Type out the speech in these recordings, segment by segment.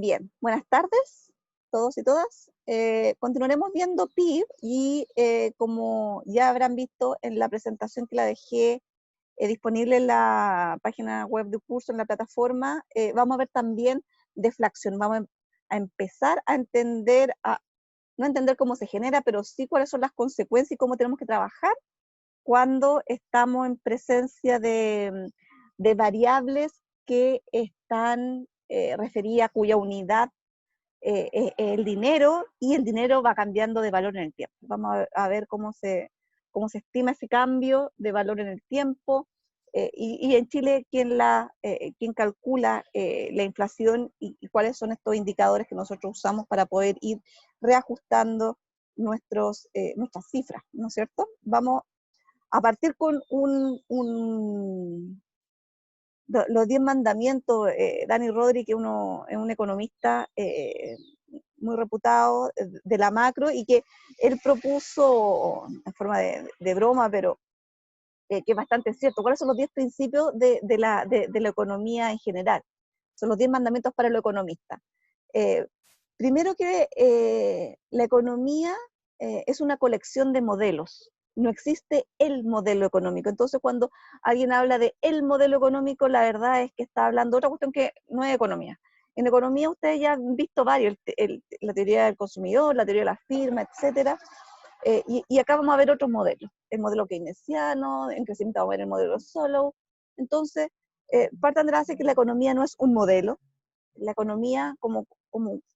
Bien, buenas tardes todos y todas. Continuaremos viendo PIB y como ya habrán visto en la presentación que la dejé disponible en la página web del curso, en la plataforma, vamos a ver también deflación. Vamos a empezar a entender, no entender cómo se genera, pero sí cuáles son las consecuencias y cómo tenemos que trabajar cuando estamos en presencia de variables que están referidas, cuya unidad el dinero, y el dinero va cambiando de valor en el tiempo. Vamos a ver cómo se estima ese cambio de valor en el tiempo, y en Chile quién calcula la inflación y cuáles son estos indicadores que nosotros usamos para poder ir reajustando nuestras cifras, ¿no es cierto? Vamos a partir con los 10 mandamientos. Dani Rodri, que es un economista muy reputado de la macro, y que él propuso en forma de broma, pero que es bastante cierto. ¿Cuáles son los 10 principios de la economía en general? Son los 10 mandamientos para el economista. Primero que la economía es una colección de modelos. No existe el modelo económico. Entonces, cuando alguien habla de el modelo económico, la verdad es que está hablando de otra cuestión que no es economía. En economía ustedes ya han visto varios, la teoría del consumidor, la teoría de la firma, etcétera. Y acá vamos a ver otros modelos. El modelo keynesiano, en crecimiento vamos a ver el modelo Solow. Entonces, partan de la base que la economía no es un modelo. La economía, como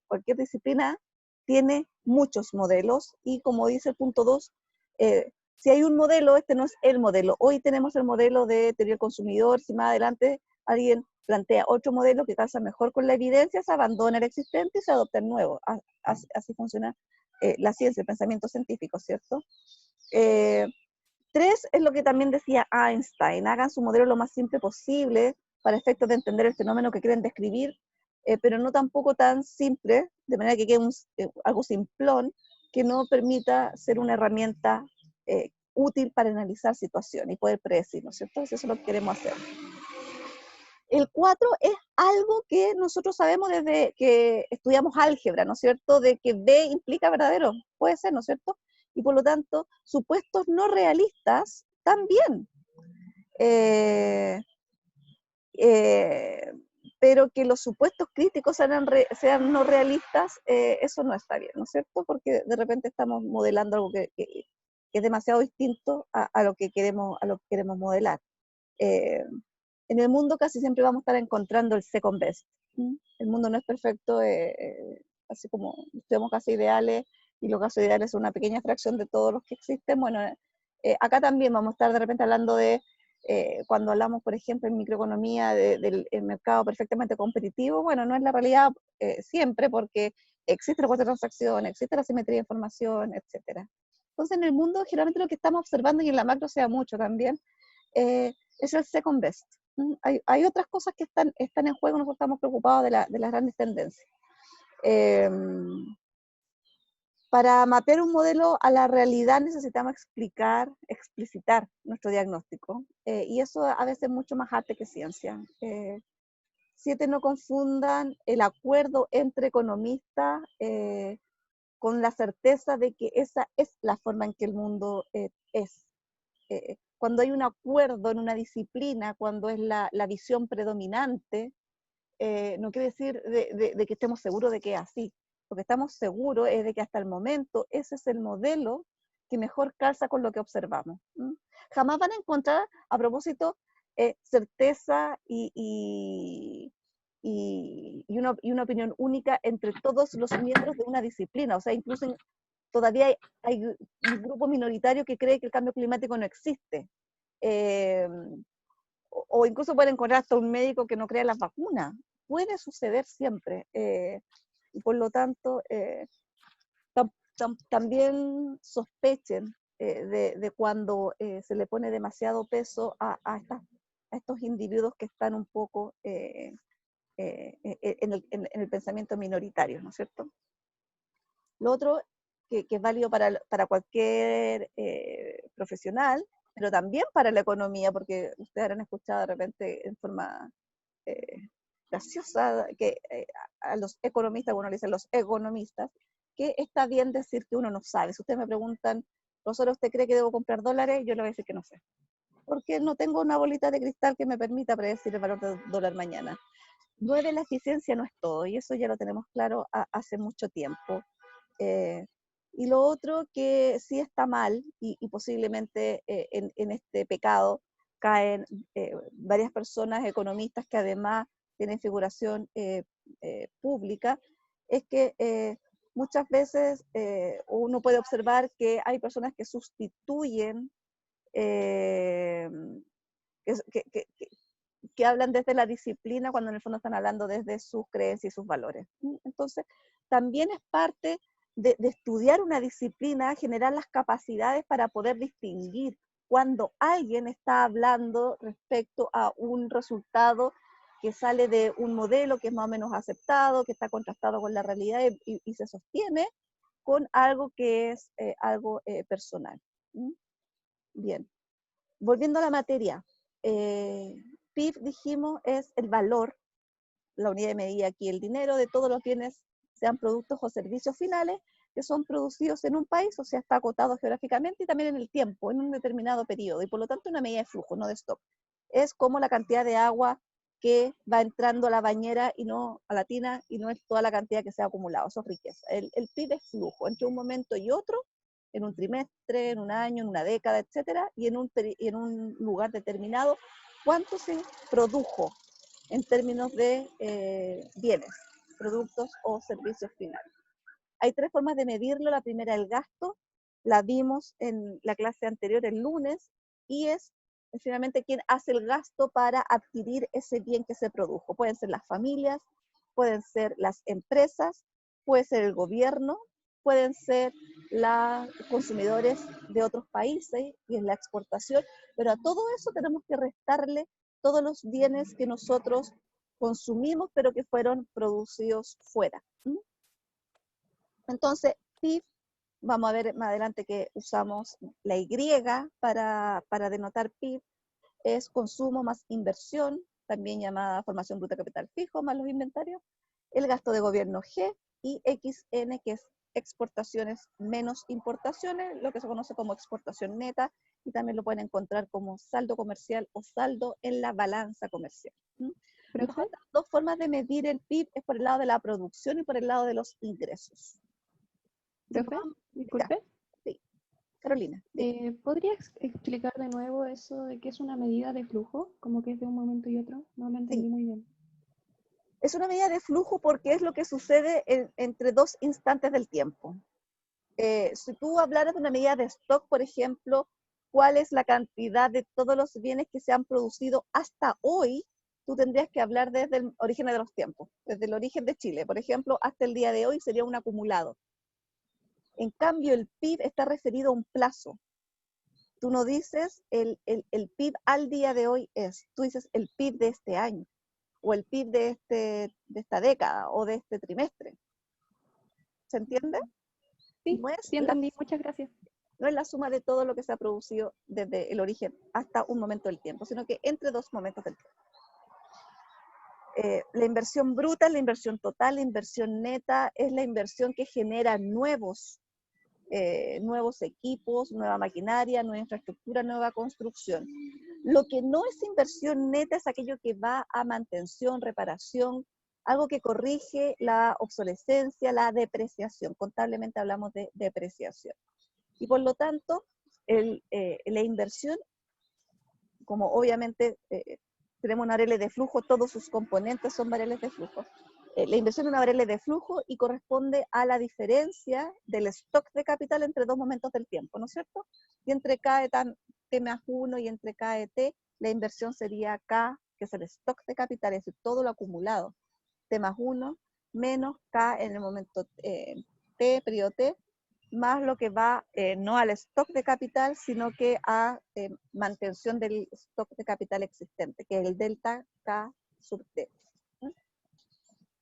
cualquier disciplina, tiene muchos modelos, y como dice el punto 2, si hay un modelo, este no es el modelo. Hoy tenemos el modelo de teoría del consumidor. Si más adelante alguien plantea otro modelo que casa mejor con la evidencia, se abandona el existente y se adopta el nuevo. Así funciona la ciencia, el pensamiento científico, ¿cierto? 3 es lo que también decía Einstein: hagan su modelo lo más simple posible para efectos de entender el fenómeno que quieren describir, pero no tampoco tan simple, de manera que quede algo simplón, que no permita ser una herramienta útil para analizar situaciones y poder predecir, ¿no es cierto? Eso es lo que queremos hacer. El 4 es algo que nosotros sabemos desde que estudiamos álgebra, ¿no es cierto? De que B implica verdadero, puede ser, ¿no es cierto? Y por lo tanto, supuestos no realistas también. Eh, eh, pero que los supuestos críticos sean no realistas, eso no está bien, ¿no es cierto? Porque de repente estamos modelando algo que es demasiado distinto a lo que queremos modelar. Eh, en el mundo casi siempre vamos a estar encontrando el second best. El mundo no es perfecto, así como tenemos casos ideales, y los casos ideales son una pequeña fracción de todos los que existen. Bueno, acá también vamos a estar de repente hablando de, cuando hablamos, por ejemplo, en microeconomía, del mercado perfectamente competitivo. Bueno, no es la realidad siempre, porque existe la cuota de transacción, existe la simetría de información, etc. Entonces, en el mundo, generalmente lo que estamos observando, y en la macro se da mucho también, es el second best. Hay otras cosas que están en juego. Nosotros estamos preocupados de las grandes tendencias. Para mapear un modelo a la realidad necesitamos explicitar nuestro diagnóstico, y eso a veces es mucho más arte que ciencia. 7, no confundan el acuerdo entre economistas con la certeza de que esa es la forma en que el mundo es. Cuando hay un acuerdo en una disciplina, cuando es la visión predominante, no quiere decir de que estemos seguros de que es así. Lo que estamos seguros es de que hasta el momento ese es el modelo que mejor calza con lo que observamos. Jamás van a encontrar, a propósito, certeza y una opinión única entre todos los miembros de una disciplina. O sea, incluso todavía hay un grupo minoritario que cree que el cambio climático no existe. O incluso pueden encontrar hasta un médico que no crea en las vacunas. Puede suceder siempre. Y por lo tanto, también sospechen de cuando se le pone demasiado peso a estos individuos que están un poco en el pensamiento minoritario, ¿no es cierto? Lo otro, que es válido para cualquier profesional, pero también para la economía, porque ustedes habrán escuchado de repente en forma graciosa que a los economistas, bueno, le dicen los economistas, que está bien decir que uno no sabe. Si ustedes me preguntan, profesora, ¿usted cree que debo comprar dólares? Yo le voy a decir que no sé. Porque no tengo una bolita de cristal que me permita predecir el valor del dólar mañana. 9, la eficiencia no es todo, y eso ya lo tenemos claro hace mucho tiempo. Y lo otro que sí está mal, y posiblemente en este pecado caen varias personas economistas que además tienen figuración pública, es que muchas veces uno puede observar que hay personas que sustituyen, eh, que, que, que, que hablan desde la disciplina cuando en el fondo están hablando desde sus creencias y sus valores. Entonces, también es parte de estudiar una disciplina, generar las capacidades para poder distinguir cuando alguien está hablando respecto a un resultado que sale de un modelo que es más o menos aceptado, que está contrastado con la realidad y se sostiene con algo que es algo personal. Bien, volviendo a la materia, PIB, dijimos, es el valor, la unidad de medida aquí, el dinero de todos los bienes, sean productos o servicios finales, que son producidos en un país, o sea, está acotado geográficamente y también en el tiempo, en un determinado periodo, y por lo tanto una medida de flujo, no de stock. Es como la cantidad de agua que va entrando a la bañera y no a la tina, y no es toda la cantidad que se ha acumulado, eso es riqueza. El PIB es flujo, entre un momento y otro, en un trimestre, en un año, en una década, etcétera, y en un lugar determinado, cuánto se produjo en términos de bienes, productos o servicios finales. Hay 3 formas de medirlo. La primera, el gasto, la vimos en la clase anterior el lunes, y es finalmente quién hace el gasto para adquirir ese bien que se produjo. Pueden ser las familias, pueden ser las empresas, puede ser el gobierno, pueden ser los consumidores de otros países y en la exportación, pero a todo eso tenemos que restarle todos los bienes que nosotros consumimos, pero que fueron producidos fuera. Entonces, PIB, vamos a ver más adelante que usamos la Y para denotar PIB, es consumo más inversión, también llamada formación bruta de capital fijo, más los inventarios, el gasto de gobierno G, y XN, que es exportaciones menos importaciones, lo que se conoce como exportación neta, y también lo pueden encontrar como saldo comercial o saldo en la balanza comercial. Las otras 2 formas de medir el PIB es por el lado de la producción y por el lado de los ingresos. Profe, disculpe. Sí, Carolina. ¿Podría explicar de nuevo eso de que es una medida de flujo? Como que es de un momento y otro. No lo entendí muy bien. Es una medida de flujo porque es lo que sucede entre 2 instantes del tiempo. Si tú hablaras de una medida de stock, por ejemplo, ¿cuál es la cantidad de todos los bienes que se han producido hasta hoy? Tú tendrías que hablar desde el origen de los tiempos, desde el origen de Chile, por ejemplo, hasta el día de hoy sería un acumulado. En cambio, el PIB está referido a un plazo. Tú no dices el PIB al día de hoy tú dices el PIB de este año, o el PIB de esta década, o de este trimestre. ¿Se entiende? Sí, sí entendí, muchas gracias. No es la suma de todo lo que se ha producido desde el origen hasta un momento del tiempo, sino que entre 2 momentos del tiempo. La inversión bruta es la inversión total, la inversión neta es la inversión que genera nuevos equipos, nueva maquinaria, nueva infraestructura, nueva construcción. Lo que no es inversión neta es aquello que va a mantención, reparación, algo que corrige la obsolescencia, la depreciación. Contablemente hablamos de depreciación. Y por lo tanto, la inversión, como obviamente tenemos una variable de flujo, todos sus componentes son variables de flujo. La inversión es una variable de flujo y corresponde a la diferencia del stock de capital entre 2 momentos del tiempo, ¿no es cierto? Y entre K T más 1 y entre K de T, la inversión sería K, que es el stock de capital, es decir, todo lo acumulado, T más 1, menos K en el momento T, periodo T, más lo que va no al stock de capital, sino que a mantención del stock de capital existente, que es el delta K sub T.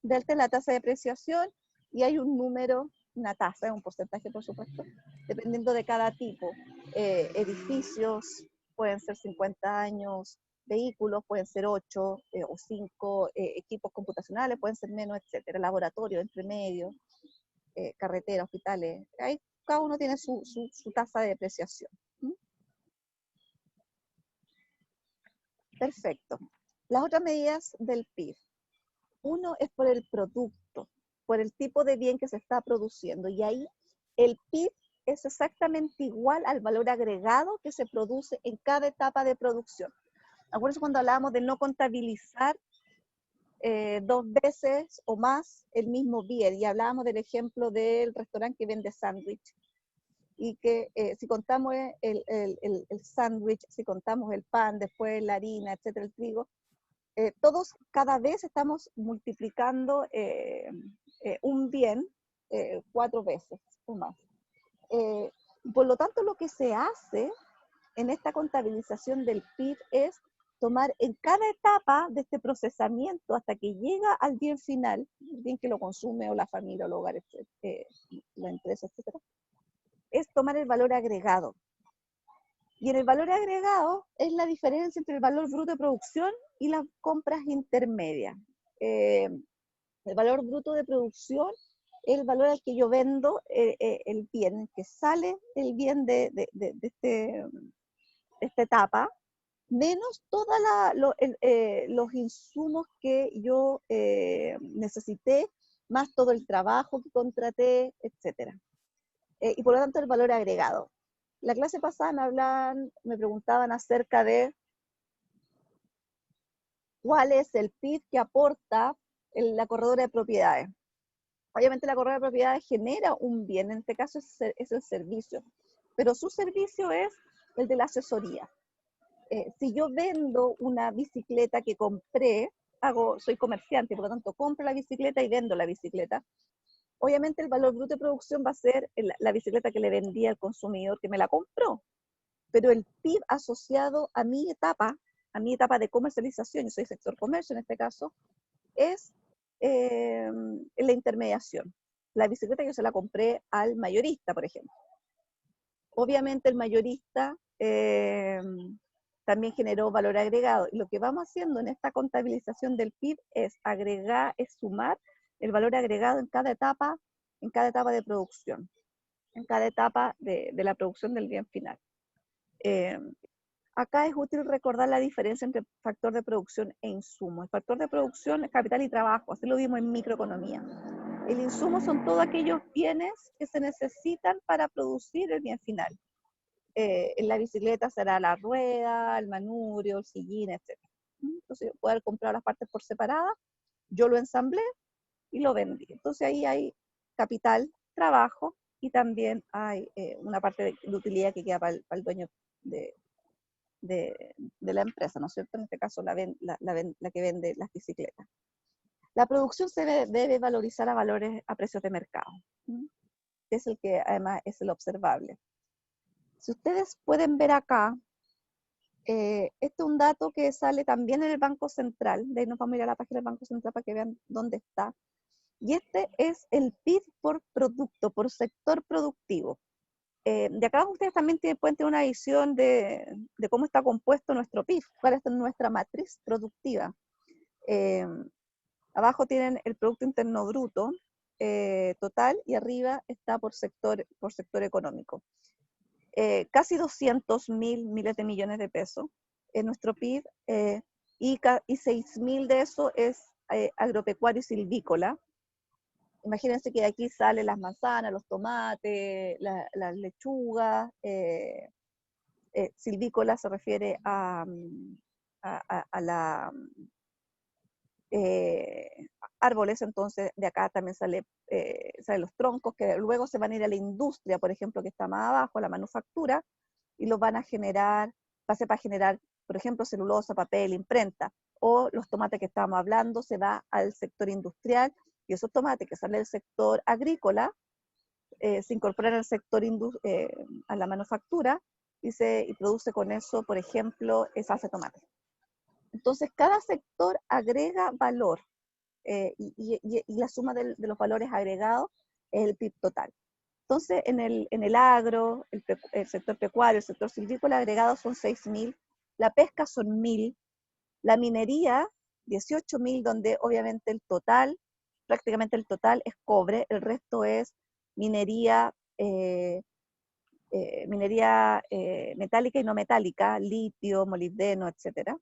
Delta es la tasa de depreciación, y hay un número, una tasa, un porcentaje por supuesto, dependiendo de cada tipo. Edificios pueden ser 50 años, vehículos, pueden ser 8 o 5 equipos computacionales, pueden ser menos, etcétera, laboratorios, entre medio, carreteras, hospitales. Ahí cada uno tiene su tasa de depreciación. ¿Mm? Perfecto. Las otras medidas del PIB. Uno es por el producto, por el tipo de bien que se está produciendo. Y ahí el PIB es exactamente igual al valor agregado que se produce en cada etapa de producción. Acuérdense cuando hablábamos de no contabilizar 2 veces o más el mismo bien, y hablábamos del ejemplo del restaurante que vende sándwich, y que si contamos el sándwich, si contamos el pan, después la harina, etcétera, el trigo, todos cada vez estamos multiplicando un bien 4 veces o más. Por lo tanto, lo que se hace en esta contabilización del PIB es tomar en cada etapa de este procesamiento hasta que llega al bien final, el bien que lo consume o la familia o el hogar, la empresa, etcétera, es tomar el valor agregado. Y en el valor agregado es la diferencia entre el valor bruto de producción y las compras intermedias. El valor bruto de producción es el valor al que yo vendo el bien, que sale el bien de esta etapa, menos todos los insumos que yo necesité, más todo el trabajo que contraté, etc. Y por lo tanto el valor agregado. La clase pasada me preguntaban acerca de cuál es el PIB que aporta la corredora de propiedades. Obviamente la corredora de propiedades genera un bien, en este caso es el servicio, pero su servicio es el de la asesoría. Si yo vendo una bicicleta que compré, soy comerciante, por lo tanto compro la bicicleta y vendo la bicicleta, obviamente el valor bruto de producción va a ser la bicicleta que le vendí al consumidor que me la compró, pero el PIB asociado a mi etapa de comercialización, yo soy sector comercio en este caso, es la intermediación. La bicicleta yo se la compré al mayorista, por ejemplo. Obviamente el mayorista también generó valor agregado. Y lo que vamos haciendo en esta contabilización del PIB es sumar el valor agregado en cada etapa de producción, en cada etapa de la producción del bien final. Acá es útil recordar la diferencia entre factor de producción e insumo. El factor de producción es capital y trabajo, así lo vimos en microeconomía. El insumo son todos aquellos bienes que se necesitan para producir el bien final. En la bicicleta será la rueda, el manubrio, el sillín, etc. Entonces yo puedo haber comprado las partes por separada, yo lo ensamblé y lo vendí. Entonces ahí hay capital, trabajo y también hay una parte de utilidad que queda para el dueño de la empresa, ¿no es cierto? En este caso la que vende las bicicletas. La producción se debe valorizar a precios de mercado, que es el que además es el observable. Si ustedes pueden ver acá, este es un dato que sale también en el Banco Central, de ahí nos vamos a ir a la página del Banco Central para que vean dónde está, y este es el PIB por producto, por sector productivo. De acá ustedes también pueden tener una visión de cómo está compuesto nuestro PIB, cuál es nuestra matriz productiva. Abajo tienen el Producto Interno Bruto total y arriba está por sector económico. Casi 200.000 miles de millones de pesos en nuestro PIB y 6.000 de eso es agropecuario y silvícola. Imagínense que de aquí salen las manzanas, los tomates, las lechugas, silvícola se refiere a la árboles, entonces de acá también salen los troncos que luego se van a ir a la industria, por ejemplo, que está más abajo, la manufactura, y los van a generar, va a ser para generar, por ejemplo, celulosa, papel, imprenta, o los tomates que estábamos hablando se va al sector industrial, y esos tomates que salen del sector agrícola se incorporan al sector a la manufactura y produce con eso, por ejemplo, salsa de tomate. Entonces, cada sector agrega valor y la suma de los valores agregados es el PIB total. Entonces, en el agro, el sector pecuario, el sector silvícola agregado son 6.000, la pesca son 1.000, La minería, 18.000, donde obviamente el total, prácticamente el total es cobre, el resto es minería, metálica y no metálica, litio, molibdeno, etcétera.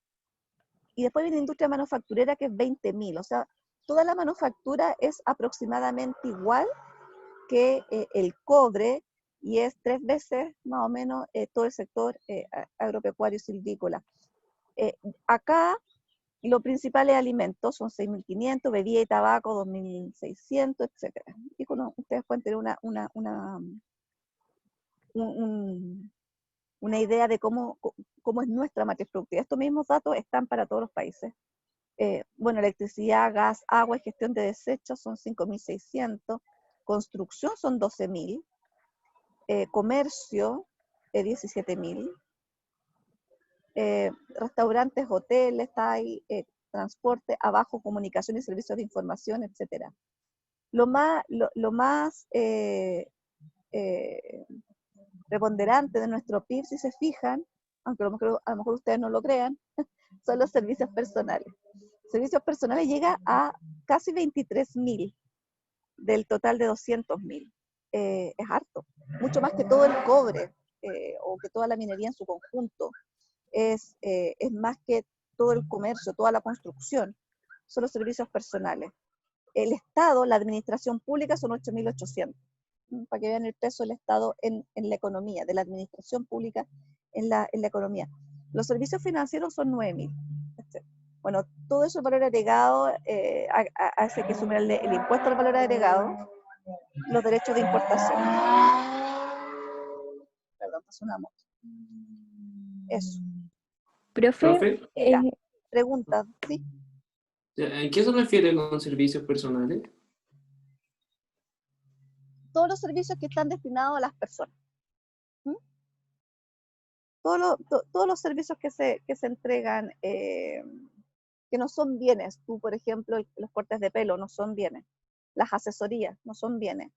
Y después viene industria manufacturera, que es 20.000, o sea, toda la manufactura es aproximadamente igual que el cobre, y es 3 veces más o menos todo el sector agropecuario y silvícola. Acá lo principal es alimentos, son 6.500, bebida y tabaco 2.600, etcétera. Y ustedes pueden tener una idea de cómo es nuestra matriz productiva. Estos mismos datos están para todos los países. Bueno, electricidad, gas, agua y gestión de desechos son 5.600, construcción son 12.000, comercio 17.000, restaurantes, hoteles, transporte, abajo, comunicación y servicios de información, etcétera. Lo más preponderante de nuestro PIB, si se fijan, aunque a lo mejor ustedes no lo crean, son los servicios personales. Servicios personales llega a casi 23.000 del total de 200.000. Es harto, mucho más que todo el cobre o que toda la minería en su conjunto. Es más que todo el comercio, toda la construcción, son los servicios personales. El Estado, la administración pública son 8.800, para que vean el peso del Estado en la economía, de la administración pública en la economía. Los servicios financieros son 9.000. Bueno, todo eso es valor agregado, hace que sume el impuesto al valor agregado, los derechos de importación. Perdón, pasó una moto. Eso. Profe, Profe, Ya, preguntas, ¿sí? ¿a qué se refiere con servicios personales? Todos los servicios que están destinados a las personas. Todos los servicios que se entregan, que no son bienes. Tú, por ejemplo, los cortes de pelo no son bienes. Las asesorías no son bienes.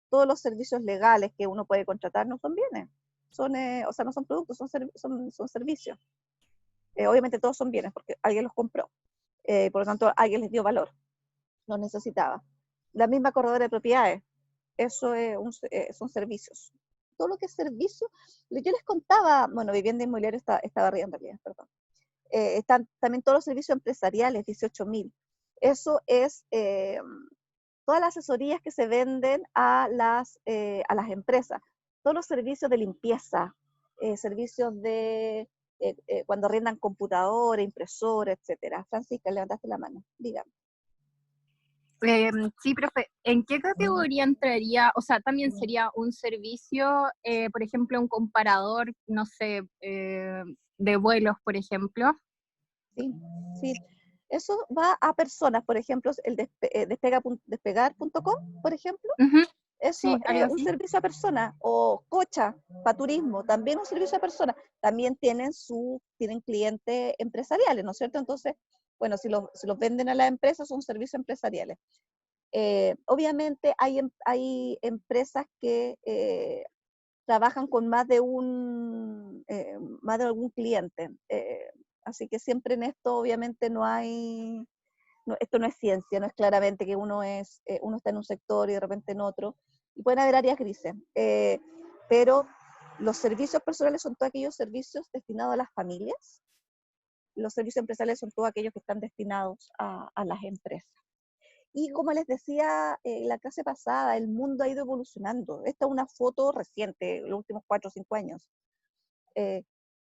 Todos los servicios legales que uno puede contratar no son bienes. O sea, no son productos, son servicios. Obviamente todos son bienes porque alguien los compró. Por lo tanto, alguien les dio valor. Los necesitaba. La misma corredora de propiedades. Eso son servicios. Todo lo que es servicio, yo les contaba, bueno, vivienda inmobiliaria estaba arriba en realidad, perdón. Están también todos los servicios empresariales, 18.000. Eso es todas las asesorías que se venden a las empresas, todos los servicios de limpieza, servicios de cuando arriendan computadora, impresora, etcétera. Francisca, levantaste la mano, dígame. Sí, profe, ¿en qué categoría entraría? O sea, también sería un servicio, por ejemplo, un comparador, no sé, de vuelos, por ejemplo. Sí, sí. Eso va a personas, por ejemplo, el despegar.com, por ejemplo. Uh-huh. Eso Sí, algo es un así. servicio a persona. O Cocha, para turismo, también un servicio a persona. También tienen clientes empresariales, ¿no es cierto? Entonces, bueno, si los venden a las empresas, son servicios empresariales. Obviamente hay empresas que trabajan con más de algún cliente. Así que siempre en esto, obviamente, esto no es ciencia, no es claramente que uno está en un sector y de repente en otro. Y pueden haber áreas grises. Pero los servicios personales son todos aquellos servicios destinados a las familias. Los servicios empresariales son todos aquellos que están destinados a las empresas. Y como les decía en la clase pasada, el mundo ha ido evolucionando. Esta es una foto reciente, los últimos 4 o 5 años.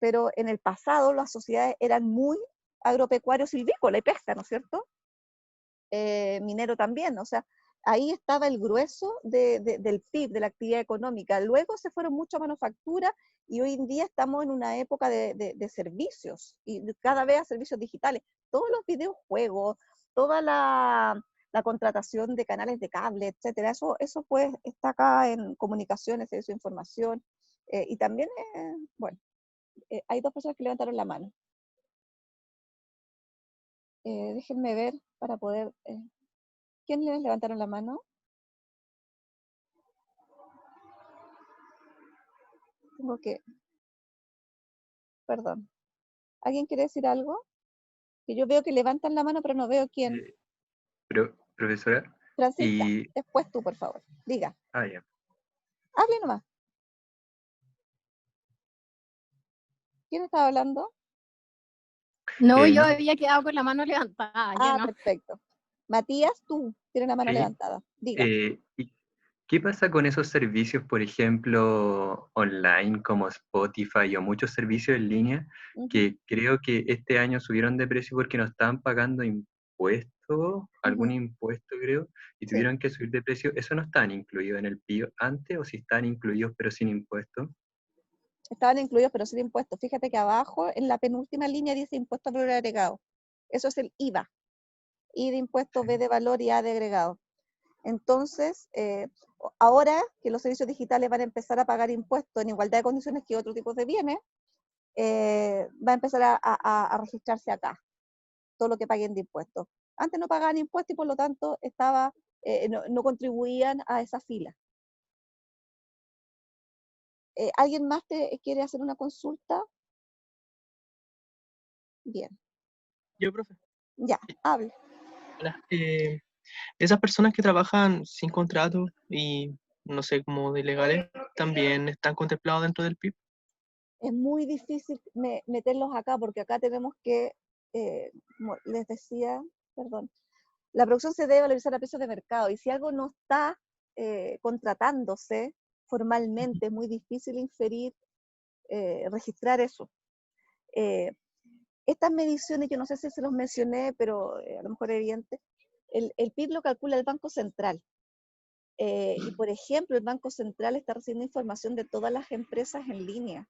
Pero en el pasado las sociedades eran muy agropecuario, silvícola y pesca, ¿no es cierto? Minero también, o sea, ahí estaba el grueso del PIB, de la actividad económica. Luego se fueron mucho a manufactura y hoy en día estamos en una época de servicios y cada vez a servicios digitales. Todos los videojuegos, toda la contratación de canales de cable, etcétera, eso pues está acá en comunicaciones, servicio de información, y también, bueno, hay 2 personas que levantaron la mano. Déjenme ver para poder... ¿quiénes levantaron la mano? Tengo que... Perdón. ¿Alguien quiere decir algo? Que yo veo que levantan la mano, pero no veo quién. Profesora, Francisca, y... después tú, por favor. Diga. Ya. Hable nomás. ¿Quién estaba hablando? No, yo No, había quedado con la mano levantada, yo no. Perfecto. Matías, tú tienes la mano Sí. levantada. Diga. ¿Y qué pasa con esos servicios, por ejemplo, online como Spotify o muchos servicios en línea Ujú. que creo que este año subieron de precio porque no estaban pagando impuestos, algún impuesto creo, y Sí. tuvieron que subir de precio? ¿Eso no estaban incluidos en el PIB antes o si estaban incluidos pero sin impuestos? Estaban incluidos, pero sin impuestos. Fíjate que abajo, en la penúltima línea, dice impuesto al valor agregado. Eso es el IVA. I de impuesto, B de valor y A de agregado. Entonces, ahora que los servicios digitales van a empezar a pagar impuestos en igualdad de condiciones que otros tipos de bienes, va a empezar a registrarse acá todo lo que paguen de impuestos. Antes no pagaban impuestos y por lo tanto no contribuían a esa fila. ¿Alguien más quiere hacer una consulta? Bien, Yo, profe. ya, hable. Hola. Esas personas que trabajan sin contrato y no sé, como de ilegales, también están contemplados dentro del PIB. Es muy difícil meterlos acá porque acá tenemos que, como les decía, perdón, la producción se debe valorizar a precios de mercado y si algo no está contratándose formalmente, es muy difícil inferir, registrar eso. Estas mediciones, yo no sé si se los mencioné, pero a lo mejor es evidente, el PIB lo calcula el Banco Central. Y por ejemplo, el Banco Central está recibiendo información de todas las empresas en línea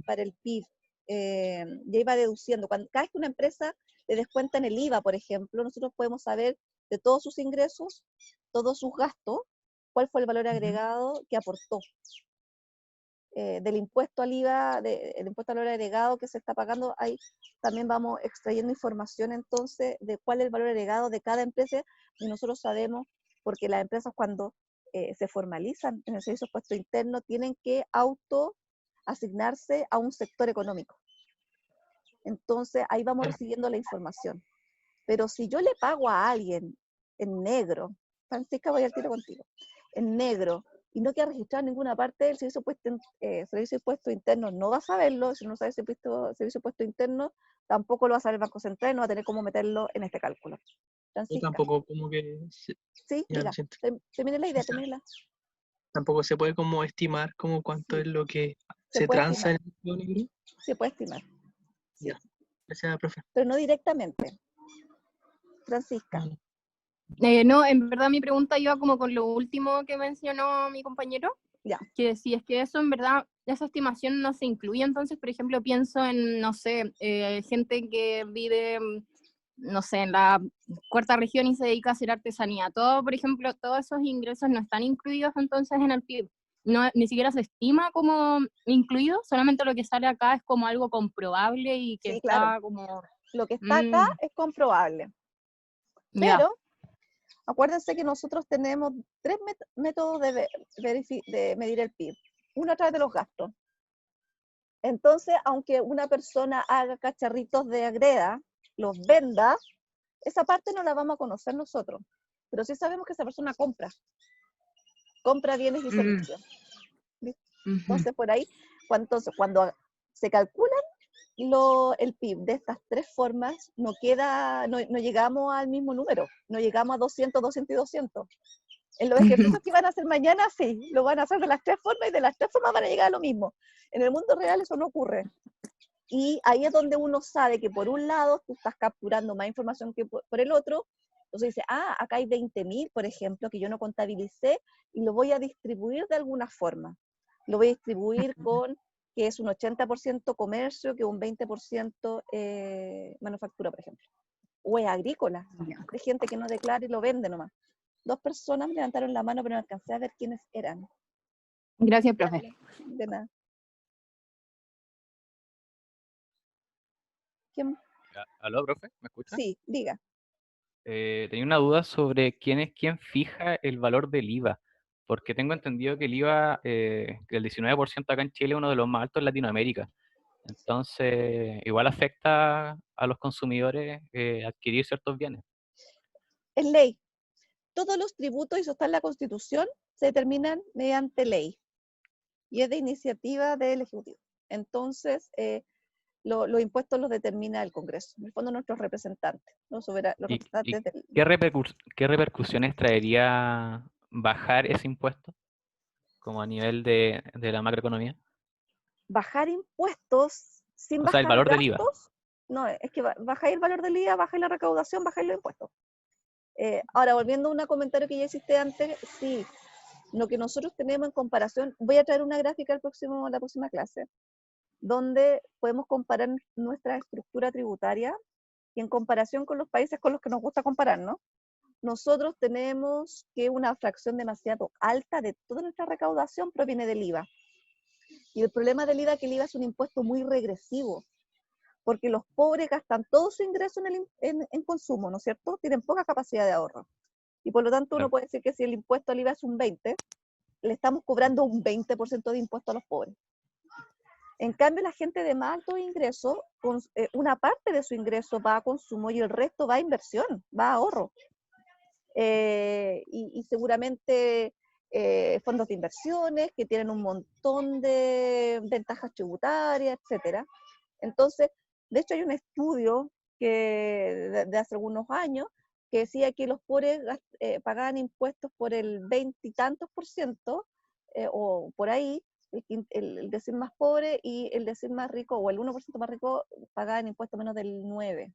para el PIB. Y ahí va deduciendo. Cada vez que una empresa le descuentan el IVA, por ejemplo, nosotros podemos saber de todos sus ingresos, todos sus gastos, cuál fue el valor agregado que aportó. Del impuesto al IVA, el impuesto al valor agregado que se está pagando, ahí también vamos extrayendo información entonces de cuál es el valor agregado de cada empresa y nosotros sabemos, porque las empresas cuando se formalizan en el servicio de impuesto interno tienen que asignarse a un sector económico. Entonces ahí vamos recibiendo la información. Pero si yo le pago a alguien en negro, Francisca, voy al tiro contigo, en negro, y no queda registrado en ninguna parte del servicio de impuesto interno, no va a saberlo, si no sabe el servicio de impuesto interno, tampoco lo va a saber el Banco Central, no va a tener cómo meterlo en este cálculo. Yo Francisca. tampoco como que... Sí, ya diga, lo siento. termine la idea, O sea, termínela. Tampoco se puede como estimar como cuánto Sí, es lo que se se puede transa en estimar, el mercado negro. se puede estimar, sí, Ya. Gracias, profe. pero no directamente. Francisca. No, en verdad mi pregunta iba como con lo último que mencionó mi compañero, Ya. que si es que eso en verdad, esa estimación no se incluye, entonces, por ejemplo, pienso en, no sé, gente que vive, no sé, en la cuarta región y se dedica a hacer artesanía. Todo, por ejemplo, todos esos ingresos no están incluidos entonces en el PIB. No, ni siquiera se estima como incluido, solamente lo que sale acá es como algo comprobable y que Sí, está claro. como... Lo que está acá es comprobable. Ya. Pero acuérdense que nosotros tenemos tres métodos de medir el PIB. Uno a través de los gastos. Entonces, aunque una persona haga cacharritos de agreda, los venda, esa parte no la vamos a conocer nosotros. Pero sí sabemos que esa persona compra bienes y servicios. Entonces, por ahí, cuando se calculan el PIB de estas tres formas, no llegamos al mismo número, no llegamos a 200, 200 y 200. En los ejercicios que van a hacer mañana, sí, lo van a hacer de las tres formas y de las tres formas van a llegar a lo mismo. En el mundo real eso no ocurre. Y ahí es donde uno sabe que por un lado tú estás capturando más información que por el otro. Entonces dice, acá hay 20.000, por ejemplo, que yo no contabilicé y lo voy a distribuir de alguna forma. Lo voy a distribuir con que es un 80% comercio, que un 20% manufactura, por ejemplo. O es agrícola. Hay gente que no declara y lo vende nomás. 2 personas me levantaron la mano, pero no alcancé a ver quiénes eran. Gracias, profe. De nada. ¿Quién? ¿Aló, profe? ¿Me escucha? Sí, diga. Tenía una duda sobre quién fija el valor del IVA, porque tengo entendido que el IVA, el 19% acá en Chile es uno de los más altos en Latinoamérica. Entonces, igual afecta a los consumidores adquirir ciertos bienes. Es ley. Todos los tributos, y eso está en la Constitución, se determinan mediante ley. Y es de iniciativa del Ejecutivo. Entonces, los impuestos los determina el Congreso, en el fondo nuestros representantes, los ¿Y representantes del... qué repercusiones traería bajar ese impuesto como a nivel de la macroeconomía? Bajar impuestos sin O sea, el bajar valor del IVA. gastos, no, es que bajáis el valor del IVA, bajáis la recaudación, bajáis los impuestos. Ahora, volviendo a un comentario que ya hiciste antes, sí, lo que nosotros tenemos en comparación, voy a traer una gráfica la próxima clase, donde podemos comparar nuestra estructura tributaria y en comparación con los países con los que nos gusta compararnos, nosotros tenemos que una fracción demasiado alta de toda nuestra recaudación proviene del IVA. Y el problema del IVA es que el IVA es un impuesto muy regresivo, porque los pobres gastan todo su ingreso en consumo, ¿no es cierto? Tienen poca capacidad de ahorro. Y por lo tanto uno puede decir que si el impuesto al IVA es un 20%, le estamos cobrando un 20% de impuesto a los pobres. En cambio, la gente de más alto ingreso, una parte de su ingreso va a consumo y el resto va a inversión, va a ahorro. Y seguramente fondos de inversiones que tienen un montón de ventajas tributarias, etc. Entonces, de hecho hay un estudio que de hace algunos años que decía que los pobres pagaban impuestos por el 20 y tantos %, o por ahí, el decir más pobre y el decir más rico, o el 1% más rico, pagaban impuestos menos del 9%.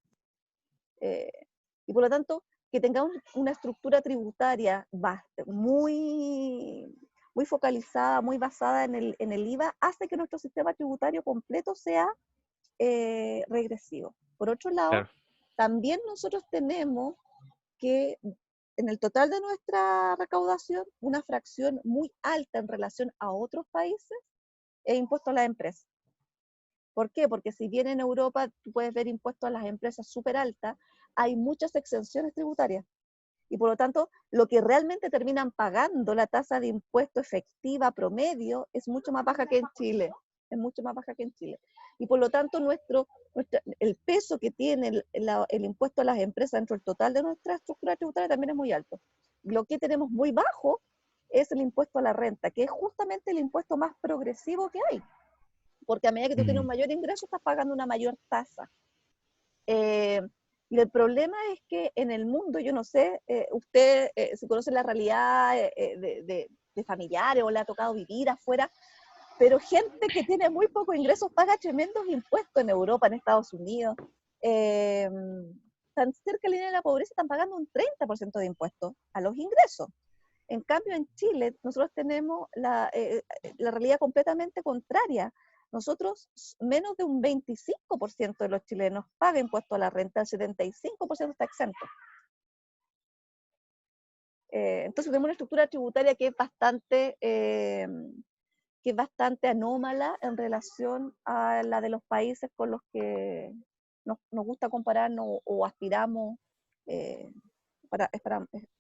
Y por lo tanto, que tengamos una estructura tributaria muy focalizada, muy basada en el IVA, hace que nuestro sistema tributario completo sea regresivo. Por otro lado, Claro. también nosotros tenemos que en el total de nuestra recaudación, una fracción muy alta en relación a otros países es impuesto a las empresas. ¿Por qué? Porque si bien en Europa tú puedes ver impuestos a las empresas súper altas, hay muchas exenciones tributarias. Y por lo tanto, lo que realmente terminan pagando, la tasa de impuesto efectiva promedio, es mucho más baja que en Chile. Es mucho más baja que en Chile. Y por lo tanto, el peso que tiene el impuesto a las empresas dentro del total de nuestra estructura tributaria también es muy alto. Lo que tenemos muy bajo es el impuesto a la renta, que es justamente el impuesto más progresivo que hay. Porque a medida que tú tienes un mayor ingreso, estás pagando una mayor tasa. Y el problema es que en el mundo, yo no sé, usted si conoce la realidad de familiares o le ha tocado vivir afuera, pero gente que tiene muy pocos ingresos paga tremendos impuestos en Europa, en Estados Unidos. Tan cerca de la línea de la pobreza están pagando un 30% de impuestos a los ingresos. En cambio, en Chile, nosotros tenemos la realidad completamente contraria. Nosotros, menos de un 25% de los chilenos paga impuesto a la renta, el 75% está exento. Entonces tenemos una estructura tributaria que es bastante anómala en relación a la de los países con los que nos gusta compararnos o aspiramos,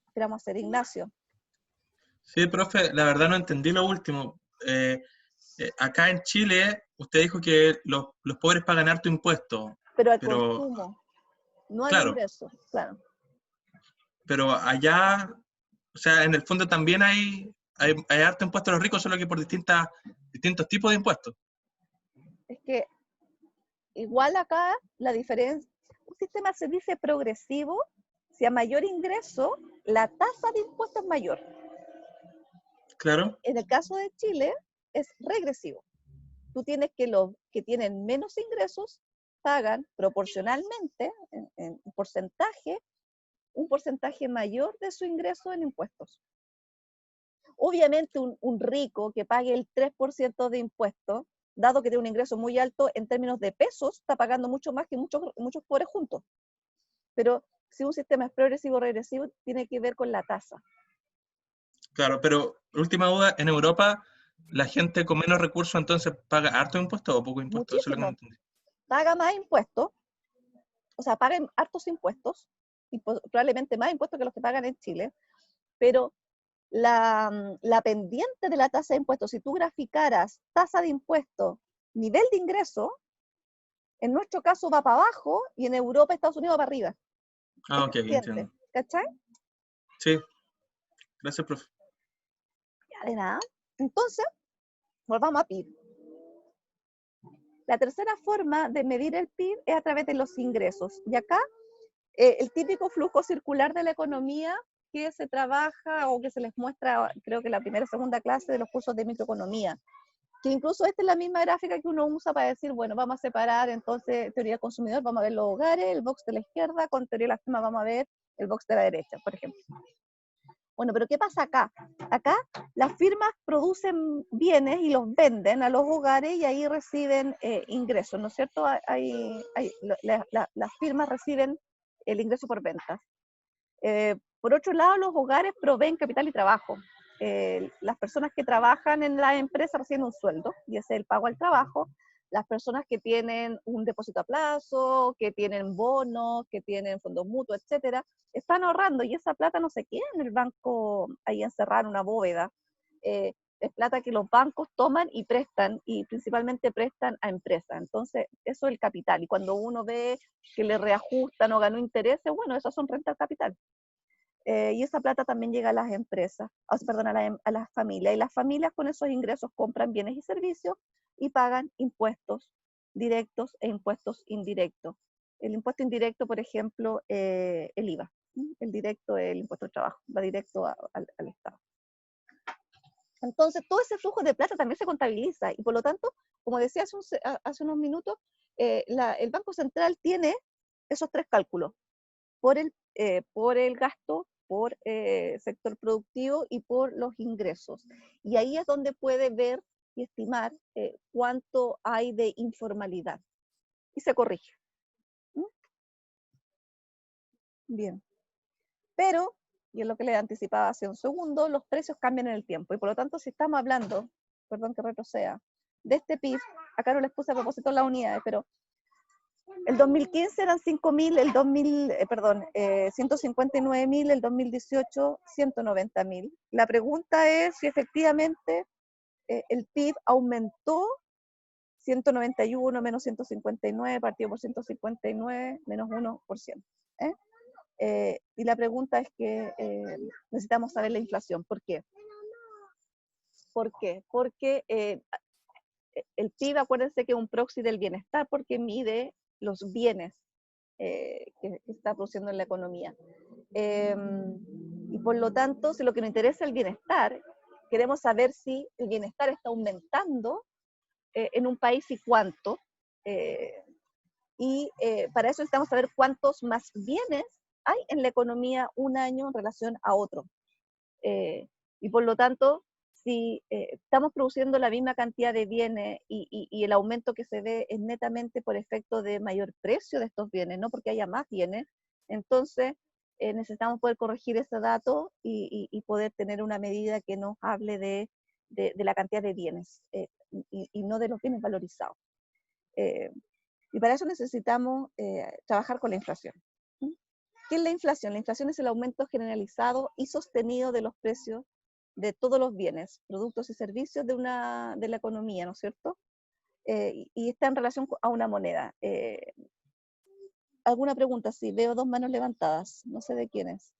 aspiramos a ser. Ignacio. Sí, profe, la verdad no entendí lo último. Acá en Chile, usted dijo que los pobres pagan harto impuesto. Pero al consumo, no al ingreso, claro. Pero allá, o sea, en el fondo también hay harto impuesto a los ricos, solo que por distintos tipos de impuestos. Es que igual acá la diferencia, un sistema se dice progresivo, si a mayor ingreso, la tasa de impuesto es mayor. Claro. En el caso de Chile, es regresivo. Tú tienes que los que tienen menos ingresos pagan proporcionalmente, en porcentaje, un porcentaje mayor de su ingreso en impuestos. Obviamente un rico que pague el 3% de impuestos, dado que tiene un ingreso muy alto en términos de pesos, está pagando mucho más que muchos pobres juntos. Pero si un sistema es progresivo o regresivo, tiene que ver con la tasa. Claro, pero última duda, en Europa, ¿la gente con menos recursos entonces paga harto impuesto o poco impuesto? Eso es lo que no entendí. Paga más impuestos, o sea, pagan hartos impuestos, y probablemente más impuestos que los que pagan en Chile, pero la pendiente de la tasa de impuestos, si tú graficaras tasa de impuestos, nivel de ingreso, En nuestro caso va para abajo y en Europa, Estados Unidos va para arriba. Ah, ok, Creciente, entiendo. ¿cachai? Sí, gracias, profe. Ya de nada. Entonces, volvamos a PIB. La tercera forma de medir el PIB es a través de los ingresos. Y acá, el típico flujo circular de la economía que se trabaja o que se les muestra, creo que la primera y segunda clase de los cursos de microeconomía. Que incluso esta es la misma gráfica que uno usa para decir, bueno, vamos a separar entonces teoría del consumidor, vamos a ver los hogares, el box de la izquierda, con teoría de las firmas vamos a ver el box de la derecha, por ejemplo. Bueno, pero ¿qué pasa acá? Acá las firmas producen bienes y los venden a los hogares y ahí reciben ingresos, ¿no es cierto? Las firmas reciben el ingreso por ventas. Por otro lado, los hogares proveen capital y trabajo. Las personas que trabajan en la empresa reciben un sueldo, y ese es el pago al trabajo. Las personas que tienen un depósito a plazo, que tienen bonos, que tienen fondos mutuos, etcétera, están ahorrando, y esa plata no se queda en el banco ahí encerrada en una bóveda. Es plata que los bancos toman y prestan, y principalmente prestan a empresas. Entonces, eso es el capital. Y cuando uno ve que le reajustan o ganó intereses, bueno, esas son rentas al capital. Y esa plata también llega a las empresas, perdón, a las familias. Y las familias con esos ingresos compran bienes y servicios y pagan impuestos directos e impuestos indirectos. El impuesto indirecto, por ejemplo, el IVA. El directo es el impuesto al trabajo, va directo al Estado. Entonces, todo ese flujo de plata también se contabiliza, y por lo tanto, como decía hace unos minutos, el Banco Central tiene esos tres cálculos: por el gasto, por sector productivo y por los ingresos. Y ahí es donde puede ver y estimar cuánto hay de informalidad. Y se corrige. ¿Mm? Bien. Pero, y es lo que les anticipaba hace un segundo, los precios cambian en el tiempo. Y por lo tanto, si estamos hablando, perdón que retroceda, de este PIB, acá no les puse a propósito las unidades, pero el 2015 eran 5.000, el 159.000, el 2018 190.000. La pregunta es si efectivamente el PIB aumentó 191 menos 159 partido por 159 menos 1%. Y la pregunta es que necesitamos saber la inflación. ¿Por qué? ¿Por qué? Porque el PIB, acuérdense que es un proxy del bienestar, porque mide los bienes que está produciendo en la economía. Y por lo tanto, si lo que nos interesa es el bienestar, queremos saber si el bienestar está aumentando en un país y cuánto. Para eso necesitamos saber cuántos más bienes hay en la economía un año en relación a otro. Y por lo tanto, si estamos produciendo la misma cantidad de bienes y el aumento que se ve es netamente por efecto de mayor precio de estos bienes, no porque haya más bienes, entonces necesitamos poder corregir ese dato y poder tener una medida que nos hable de la cantidad de bienes y no de los bienes valorizados. Y para eso necesitamos trabajar con la inflación. ¿Qué es la inflación? La inflación es el aumento generalizado y sostenido de los precios de todos los bienes, productos y servicios de la economía, ¿no es cierto? Y está en relación a una moneda. ¿Alguna pregunta? Sí, veo dos manos levantadas, no sé de quiénes.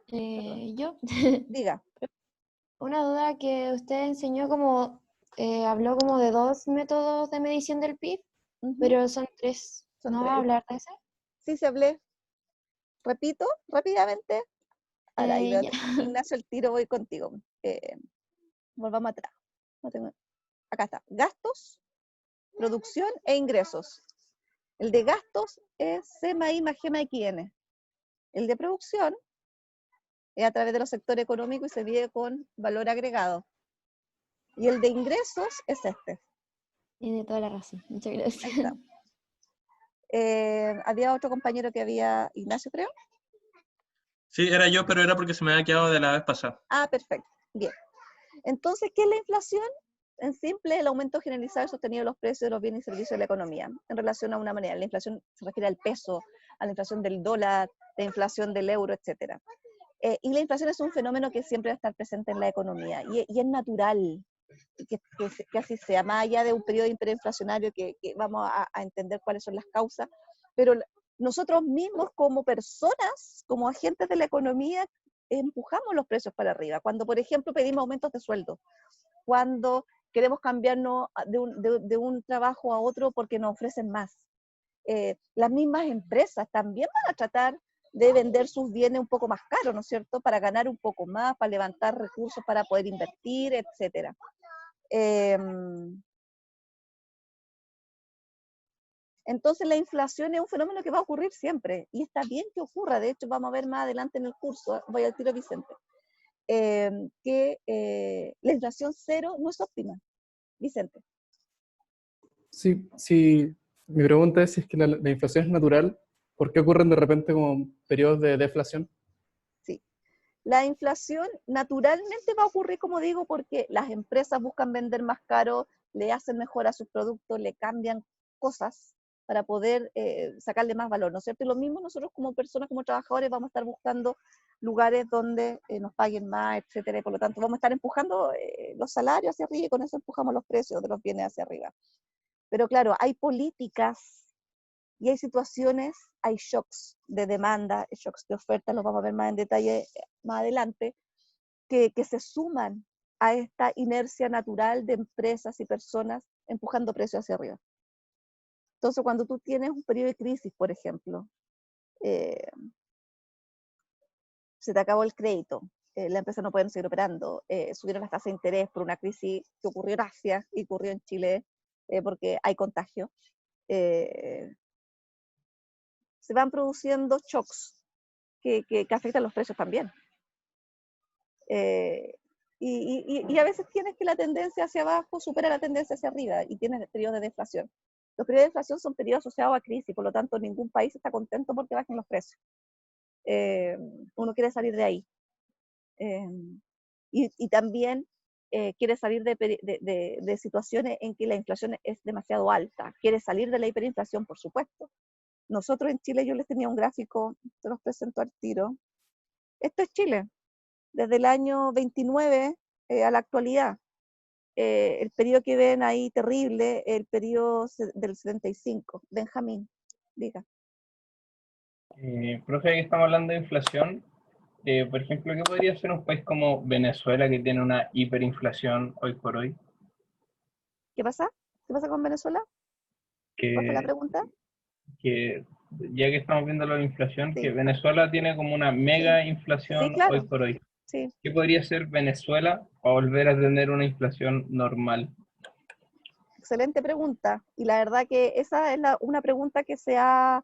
Yo, Diga. una duda que usted enseñó como, habló como de dos métodos de medición del PIB, pero son tres. Son ¿No tres. va a hablar de ese? Sí, se hablé. Repito rápidamente. Ahora, ahí veo Ya. que Ignacio, el tiro voy contigo. Volvamos atrás. Acá está. Gastos, producción e ingresos. El de gastos es C más I más G más XN. El de producción es a través de los sectores económicos y se mide con valor agregado. Y el de ingresos es este. Tiene toda la razón. Muchas gracias. Ahí está. Había otro compañero que había, Ignacio, creo. Sí, era yo, pero era porque se me había quedado de la vez pasada. Ah, perfecto. Bien. Entonces, ¿qué es la inflación? En simple, el aumento generalizado y sostenido de los precios de los bienes y servicios de la economía, en relación a una manera. La inflación se refiere al peso, a la inflación del dólar, la inflación del euro, etc. Y la inflación es un fenómeno que siempre va a estar presente en la economía, y es natural. y que así sea, más allá de un periodo hiperinflacionario que vamos a entender cuáles son las causas, pero nosotros mismos como personas, como agentes de la economía, empujamos los precios para arriba. Cuando, por ejemplo, pedimos aumentos de sueldo, cuando queremos cambiarnos de un trabajo a otro porque nos ofrecen más. Las mismas empresas también van a tratar de vender sus bienes un poco más caros, ¿no es cierto?, para ganar un poco más, para levantar recursos, para poder invertir, etcétera. Entonces la inflación es un fenómeno que va a ocurrir siempre, y está bien que ocurra. De hecho, vamos a ver más adelante en el curso, voy al tiro Vicente, que la inflación cero no es óptima. Vicente. Sí, mi pregunta es si es que la inflación es natural, ¿por qué ocurren de repente como periodos de deflación? Sí, la inflación naturalmente va a ocurrir, como digo, porque las empresas buscan vender más caro, le hacen mejor a sus productos, le cambian cosas para poder sacarle más valor, ¿no es cierto? Y lo mismo nosotros como personas, como trabajadores, vamos a estar buscando lugares donde nos paguen más, etcétera, y por lo tanto vamos a estar empujando los salarios hacia arriba, y con eso empujamos los precios de los bienes hacia arriba. Pero claro, hay políticas y hay situaciones, hay shocks de demanda, shocks de oferta, los vamos a ver más en detalle más adelante, que se suman a esta inercia natural de empresas y personas empujando precios hacia arriba. Entonces, cuando tú tienes un periodo de crisis, por ejemplo, se te acabó el crédito, la empresa no puede seguir operando, subieron las tasas de interés por una crisis que ocurrió en Asia y ocurrió en Chile, porque hay contagio, se van produciendo shocks que afectan los precios también. Y a veces tienes que la tendencia hacia abajo supera la tendencia hacia arriba, y tienes periodos de deflación. Los periodos de deflación son periodos asociados a crisis, por lo tanto ningún país está contento porque bajen los precios. Uno quiere salir de ahí. Y también quiere salir de situaciones en que la inflación es demasiado alta. Quiere salir de la hiperinflación, por supuesto. Nosotros en Chile, yo les tenía un gráfico, te los presento al tiro. Esto es Chile, desde el año 29 a la actualidad. El periodo que ven ahí terrible, el periodo del 75. Benjamín, diga. Profe, aquí estamos hablando de inflación. Por ejemplo, ¿qué podría ser un país como Venezuela que tiene una hiperinflación hoy por hoy? ¿Qué pasa? ¿Qué pasa con Venezuela? ¿Cuál fue la pregunta? Que ya que estamos viendo la inflación, Sí. que Venezuela tiene como una mega inflación Sí, claro. hoy por hoy. Sí. ¿Qué podría ser Venezuela para volver a tener una inflación normal? Excelente pregunta. Y la verdad que esa es una pregunta que se ha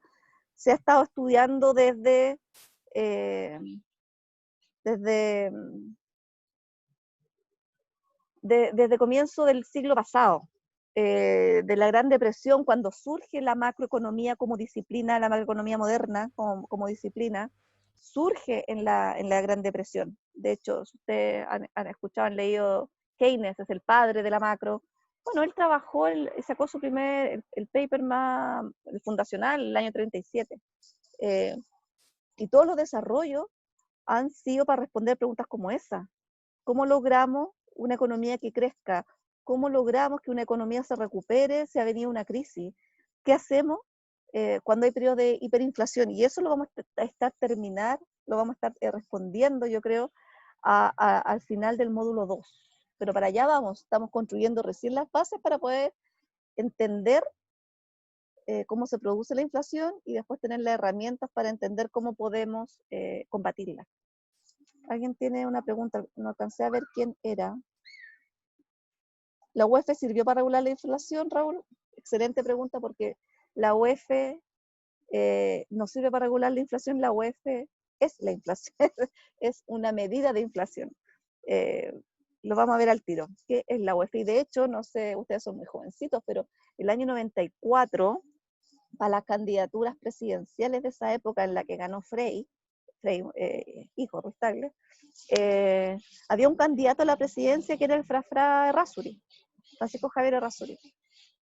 estado estudiando desde comienzo del siglo pasado, de la Gran Depresión, cuando surge la macroeconomía como disciplina, la macroeconomía moderna como disciplina, surge en la Gran Depresión. De hecho, si ustedes han escuchado, han leído, Keynes es el padre de la macro. Bueno, él trabajó, sacó su el paper el fundacional, el año 37. Y todos los desarrollos han sido para responder preguntas como esa. ¿Cómo logramos una economía que crezca? ¿Cómo logramos que una economía se recupere si ha venido una crisis? ¿Qué hacemos cuando hay periodos de hiperinflación? Y eso lo vamos a estar respondiendo, yo creo, al final del módulo 2. Pero para allá vamos, estamos construyendo recién las bases para poder entender cómo se produce la inflación y después tener las herramientas para entender cómo podemos combatirla. ¿Alguien tiene una pregunta? No alcancé a ver quién era. ¿La UEF sirvió para regular la inflación, Raúl? Excelente pregunta, porque la UEF no sirve para regular la inflación, la UEF es la inflación, es una medida de inflación. Lo vamos a ver al tiro. ¿Qué es la UEF? Y de hecho, no sé, ustedes son muy jovencitos, pero el año 94, para las candidaturas presidenciales de esa época en la que ganó Frei, hijo Ruiz Tagle, había un candidato a la presidencia que era el Frafra Errázuriz, Francisco Javier Errázuriz,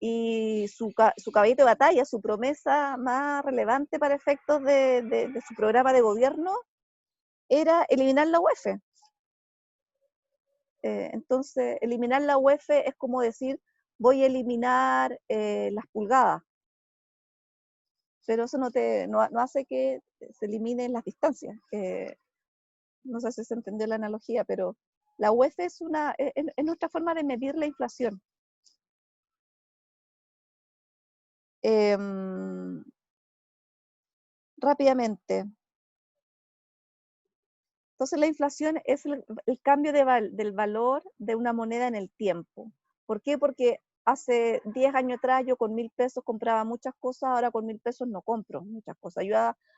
y su caballito de batalla, su promesa más relevante para efectos de su programa de gobierno era eliminar la UEF. Entonces, eliminar la UF es como decir, voy a eliminar las pulgadas, pero eso no hace que se eliminen las distancias. No sé si se entendió la analogía, pero la UF es nuestra forma de medir la inflación. Rápidamente. Entonces la inflación es el cambio del valor de una moneda en el tiempo. ¿Por qué? Porque hace 10 años atrás yo con 1.000 pesos compraba muchas cosas, ahora con 1.000 pesos no compro muchas cosas. Yo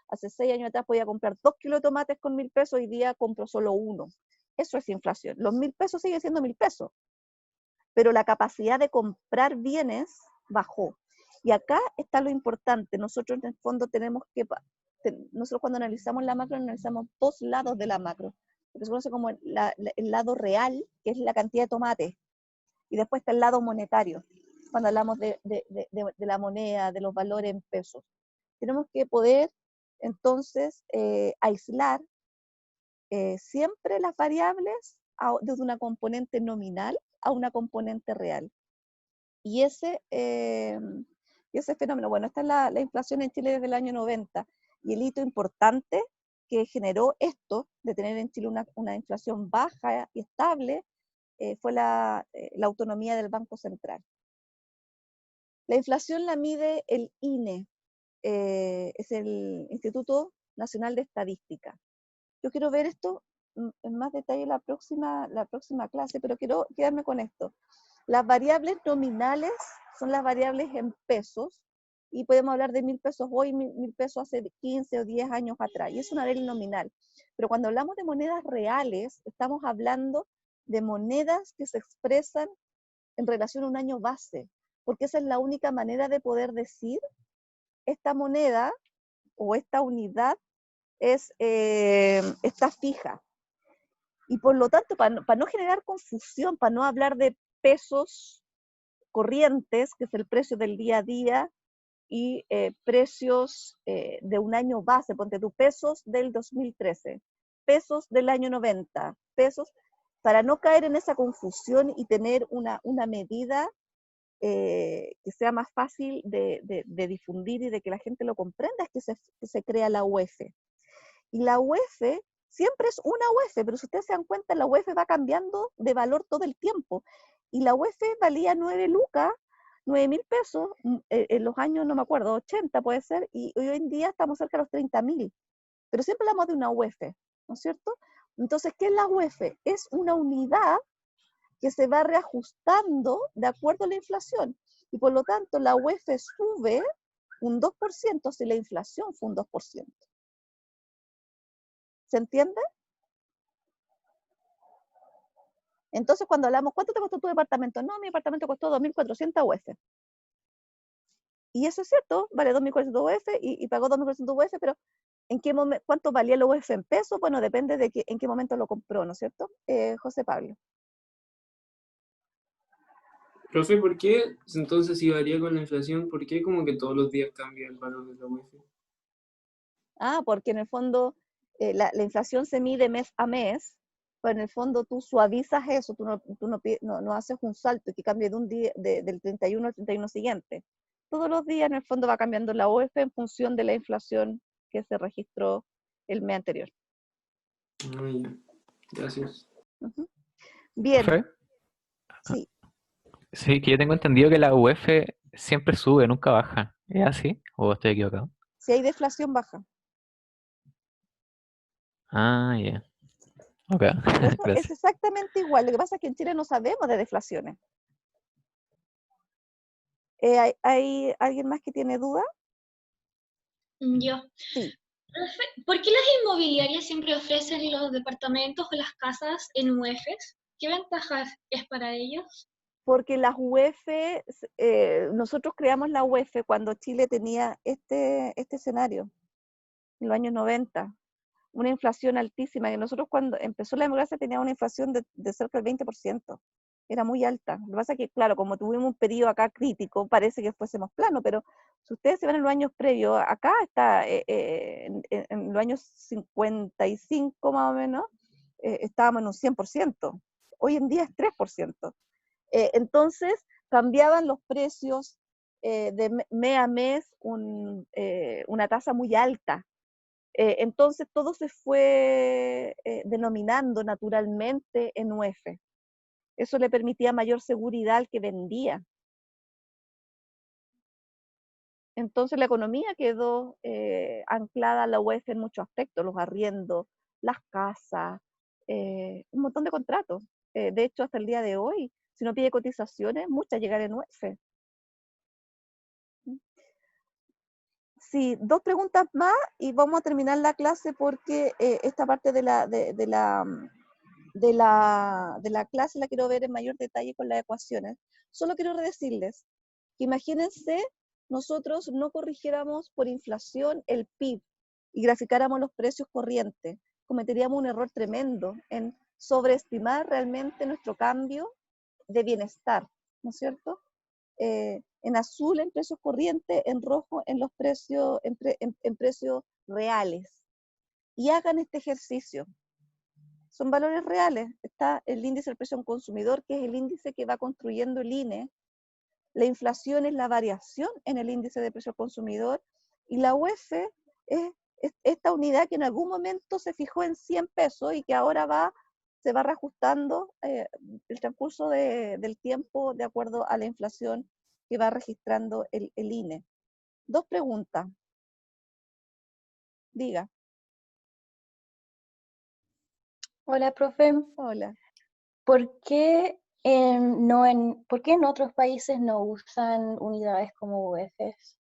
hace 6 años atrás podía comprar 2 kilos de tomates con 1.000 pesos, hoy día compro solo uno. Eso es inflación. Los 1.000 pesos siguen siendo 1.000 pesos, pero la capacidad de comprar bienes bajó. Y acá está lo importante. Nosotros en el fondo tenemos que... Nosotros cuando analizamos la macro, analizamos dos lados de la macro. Lo que se conoce como el lado real, que es la cantidad de tomates. Y después está el lado monetario, cuando hablamos de la moneda, de los valores en pesos. Tenemos que poder, entonces, aislar siempre las variables desde una componente nominal a una componente real. Y ese fenómeno, bueno, esta es la inflación en Chile desde el año 90, y el hito importante que generó esto, de tener en Chile una inflación baja y estable, fue la autonomía del Banco Central. La inflación la mide el INE, es el Instituto Nacional de Estadística. Yo quiero ver esto en más detalle la próxima clase, pero quiero quedarme con esto. Las variables nominales son las variables en pesos, y podemos hablar de 1.000 pesos hoy, 1.000 pesos hace 15 o 10 años atrás, y es una variable nominal. Pero cuando hablamos de monedas reales, estamos hablando de monedas que se expresan en relación a un año base, porque esa es la única manera de poder decir esta moneda o esta unidad está fija. Y por lo tanto, para no generar confusión, para no hablar de pesos corrientes, que es el precio del día a día, y precios de un año base, ponte tú, pesos del 2013, pesos del año 90, pesos, para no caer en esa confusión y tener una medida que sea más fácil de difundir y de que la gente lo comprenda, es que se crea la UF. Y la UF siempre es una UF, pero si ustedes se dan cuenta, la UF va cambiando de valor todo el tiempo. Y la UF valía 9 lucas, 9.000 pesos, en los años, no me acuerdo, 80 puede ser, y hoy en día estamos cerca de los 30.000. Pero siempre hablamos de una UF, ¿no es cierto? Entonces, ¿qué es la UF? Es una unidad que se va reajustando de acuerdo a la inflación. Y por lo tanto, la UF sube un 2% si la inflación fue un 2%. ¿Se entiende? Entonces, cuando hablamos, ¿cuánto te costó tu departamento? No, mi departamento costó 2.400 UF. Y eso es cierto, vale 2.400 UF y pagó 2.400 UF, pero ¿en qué momento, cuánto valía el UF en pesos? Bueno, depende de en qué momento lo compró, ¿no es cierto? José Pablo. Profe, ¿por qué entonces si varía con la inflación, por qué como que todos los días cambia el valor de la UF? Porque en el fondo la inflación se mide mes a mes, pero en el fondo tú suavizas eso, tú no haces un salto que cambie de un día, del 31 al 31 siguiente. Todos los días en el fondo va cambiando la UF en función de la inflación que se registró el mes anterior. Ah, ya. Gracias. Uh-huh. Bien. ¿Profe? Sí. Sí, que yo tengo entendido que la UF siempre sube, nunca baja. ¿Es así? ¿O estoy equivocado? Si hay deflación, baja. Ah, ya. Yeah. Ok, Eso es exactamente igual. Lo que pasa es que en Chile no sabemos de deflaciones. ¿Hay alguien más que tiene duda? Yo. Sí. ¿Por qué las inmobiliarias siempre ofrecen los departamentos o las casas en UFs? ¿Qué ventajas es para ellos? Porque las UF, nosotros creamos la UF cuando Chile tenía este escenario, en los años 90, una inflación altísima, y nosotros cuando empezó la democracia teníamos una inflación de cerca del 20%, era muy alta. Lo que pasa es que, claro, como tuvimos un periodo acá crítico, parece que fuésemos plano, pero si ustedes se van en los años previos, acá está, en los años 55 más o menos, estábamos en un 100%. hoy en día es 3%. Entonces, cambiaban los precios de mes a mes una tasa muy alta. Entonces, todo se fue denominando naturalmente en UF. Eso le permitía mayor seguridad al que vendía. Entonces, la economía quedó anclada a la UF en muchos aspectos, los arriendos, las casas, un montón de contratos. De hecho, hasta el día de hoy, si no pide cotizaciones, muchas llegan en UF. Sí, 2 preguntas más y vamos a terminar la clase porque esta parte de la clase la quiero ver en mayor detalle con las ecuaciones. Solo quiero decirles que imagínense nosotros no corrigiéramos por inflación el PIB y graficáramos los precios corrientes. Cometeríamos un error tremendo en sobreestimar realmente nuestro cambio de bienestar, ¿no es cierto? En azul en precios corrientes, en rojo en los precios, en precios reales. Y hagan este ejercicio. Son valores reales. Está el índice del precio al consumidor, que es el índice que va construyendo el INE. La inflación es la variación en el índice de precio al consumidor. Y la UF es esta unidad que en algún momento se fijó en 100 pesos y que ahora se va reajustando el transcurso del tiempo de acuerdo a la inflación que va registrando el INE. 2 preguntas. Diga. Hola, profe. Hola. ¿Por qué ¿por qué en otros países no usan unidades como UFs?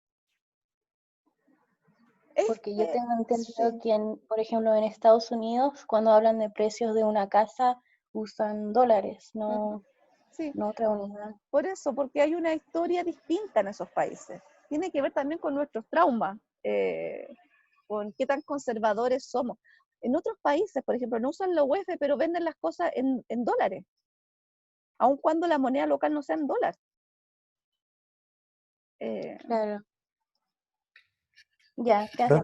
Porque yo tengo entendido que, por ejemplo, en Estados Unidos, cuando hablan de precios de una casa, usan dólares, no otra unidad. Por eso, porque hay una historia distinta en esos países. Tiene que ver también con nuestros traumas, con qué tan conservadores somos. En otros países, por ejemplo, no usan la UF, pero venden las cosas en dólares, aun cuando la moneda local no sea en dólar. Claro. Ya, gracias.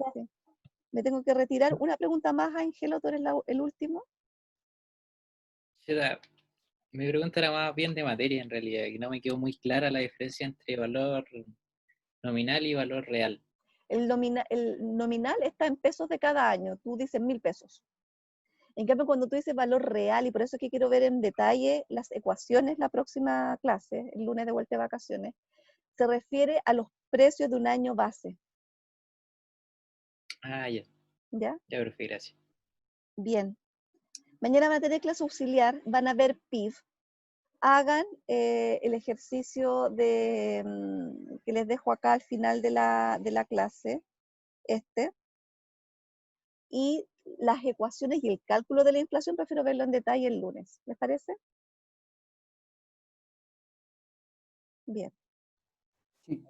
Me tengo que retirar. Una pregunta más, Ángelo, tú eres el último. Mi pregunta era más bien de materia en realidad, y no me quedó muy clara la diferencia entre valor nominal y valor real. El nominal está en pesos de cada año, tú dices 1.000 pesos. En cambio, cuando tú dices valor real, y por eso es que quiero ver en detalle las ecuaciones la próxima clase, el lunes de vuelta de vacaciones, se refiere a los precios de un año base. Ah, ya. ¿Ya? Ya, profe, gracias. Bien. Mañana van a tener clase auxiliar, van a ver PIB. Hagan el ejercicio que les dejo acá al final de la clase, y las ecuaciones y el cálculo de la inflación prefiero verlo en detalle el lunes. ¿Les parece? Bien. Sí.